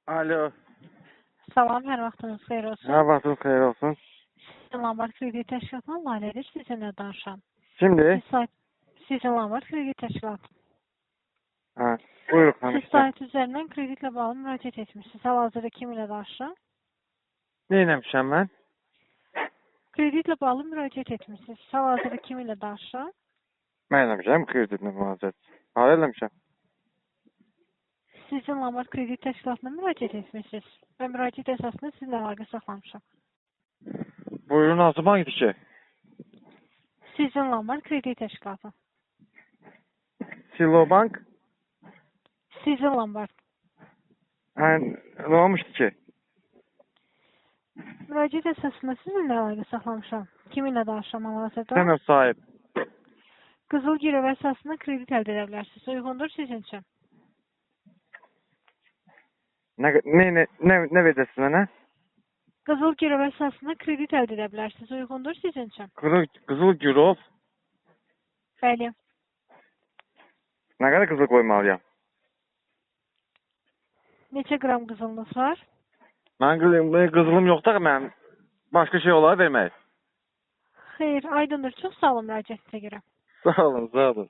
Alo. Salam, hər vaxtınız xeyir olsun. Hər vaxtınız xeyir olsun. Sizin Lombard Kredit Təşkilatının layihədir, sizinlə danışam. Kimdir? Sizin Lombard Kredit Təşkilatı. Hə, buyurun Siz xanım. sayt üzərindən kreditlə bağlı müraciət etmişsiniz. Hal-hazırda kim ilə danışıram? Nə etmişəm mən? Kreditlə bağlı müraciət etmişsiniz. Hal-hazırda kim ilə danışıram? Mən eləmişəm kreditlə müraciət. Hara eləmişəm? Sizin Lombard Kredit Təşkilatına müraciət etmişsiniz və müraciət əsasında sizinlə əlaqə saxlamışam. Buyurun, hansı bankdır ki? Sizin Lombard Kredit Təşkilatı. Silobank? Sizin Lombard. Hə, nə olmuşdu ki? Müraciət əsasında sizinlə əlaqə saxlamışam. Kim ilə danışıram hal-hazırda? Sən o sahib. Qızıl girov əsasında kredit əldə edə bilərsiniz. Uyğundur sizin üçün. Nə verəcəksiniz mənə? Qızıl girov əsasında kredit əldə edə bilərsiniz. Uyğundur sizin üçün. Qızıl girov? Bəli. Nə qədər qızıl qoymalıyam? Neçə qram qızılınız var? Mənim qızılım yoxdur ki, mənim başqa şey olar vermək. Xeyr, aydındır. Çox sağ olun müraciətinizə görə. Sağ olun, sağ olun.